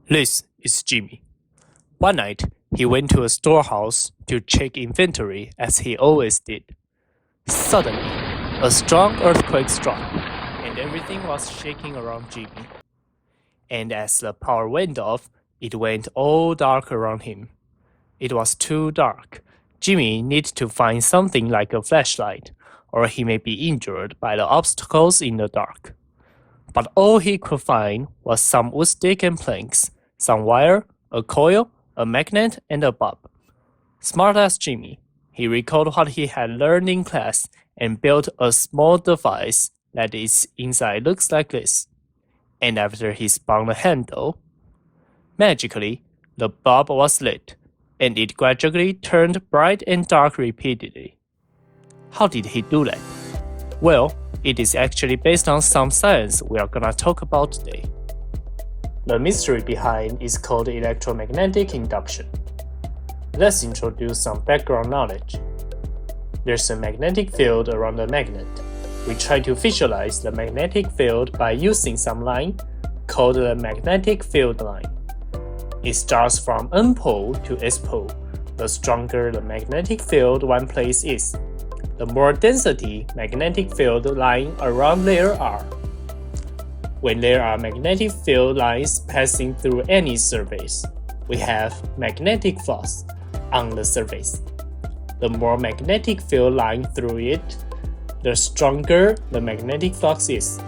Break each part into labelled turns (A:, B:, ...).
A: This is Jimmy. One night, he went to a storehouse to check inventory as he always did. Suddenly, a strong earthquake struck, and everything was shaking around Jimmy. And as the power went off, it went all dark around him. It was too dark. Jimmy needed to find something like a flashlight, or he may be injured by the obstacles in the dark. But all he could find was some wood stick and planks, some wire, a coil, a magnet, and a bulb. Smart as Jimmy, he recalled what he had learned in class and built a small device that its inside looks like this. And after he spun the handle, magically, the bulb was lit, and it gradually turned bright and dark repeatedly. How did he do that? Well, it is actually based on some science we are gonna talk about today. The mystery behind is called electromagnetic induction. Let's introduce some background knowledge. There's a magnetic field around the magnet. We try to visualize the magnetic field by using some line called the magnetic field line. It starts from N pole to S pole. The stronger the magnetic field one place is, the more density magnetic field line around there are. When there are magnetic field lines passing through any surface, we have magnetic flux on the surface. The more magnetic field line through it, the stronger the magnetic flux is.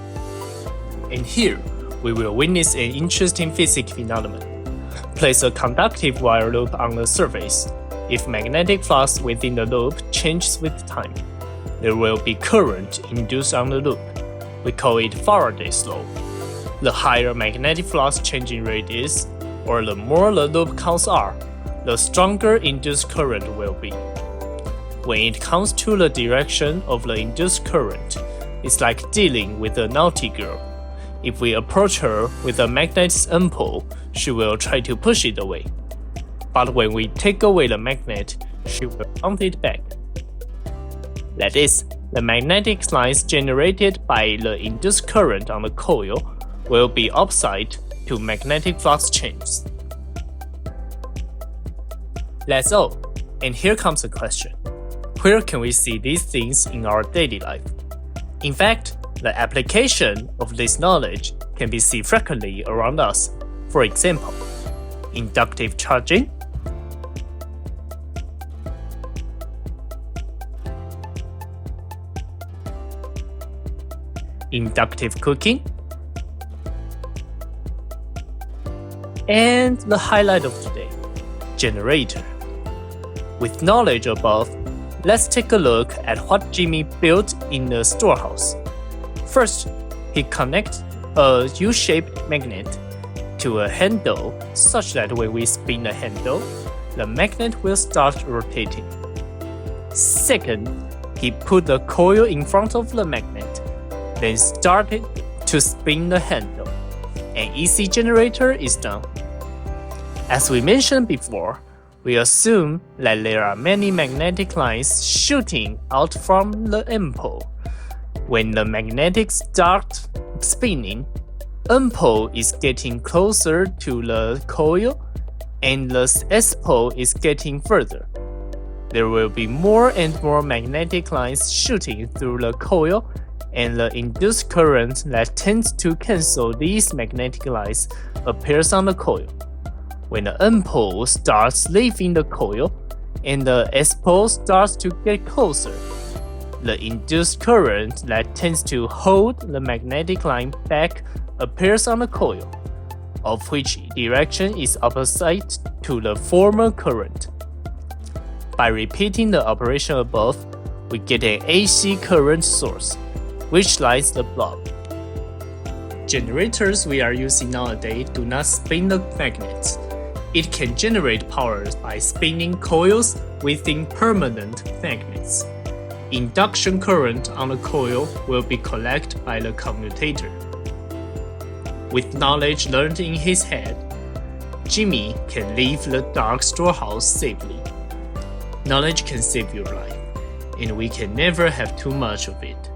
A: And here, we will witness an interesting physics phenomenon. Place a conductive wire loop on the surface. If magnetic flux within the loop changes with time, there will be current induced on the loop. We call it Faraday's law. The higher magnetic flux changing rate is, or the more the loop counts are, the stronger induced current will be. When it comes to the direction of the induced current, it's like dealing with a naughty girl. If we approach her with a magnet's N pole, she will try to push it away. But when we take away the magnet, she will bounce it back. That is, the magnetic lines generated by the induced current on the coil will be opposite to magnetic flux changes. That's all. And here comes a question. Where can we see these things in our daily life? In fact, the application of this knowledge can be seen frequently around us. For example, inductive charging, inductive cooking, and the highlight of today, generator. With knowledge above, let's take a look at what Jimmy built in the storehouse. First, he connects a U-shaped magnet to a handle such that when we spin the handle, the magnet will start rotating. Second, he put the coil in front of the magnet, then started to spin the handle. An easy generator is done. As we mentioned before, we assume that there are many magnetic lines shooting out from the N pole. When the magnetic starts spinning, N pole is getting closer to the coil and the S pole is getting further. There will be more and more magnetic lines shooting through the coil, and the induced current that tends to cancel these magnetic lines appears on the coil. When the N pole starts leaving the coil and the S pole starts to get closer, the induced current that tends to hold the magnetic line back appears on the coil, of which direction is opposite to the former current. By repeating the operation above, we get an AC current source, which lights the bulb. Generators we are using nowadays do not spin the magnets. It can generate power by spinning coils within permanent magnets. Induction current on the coil will be collected by the commutator. With knowledge learned in his head, Jimmy can leave the dark storehouse safely. Knowledge can save your life, and we can never have too much of it.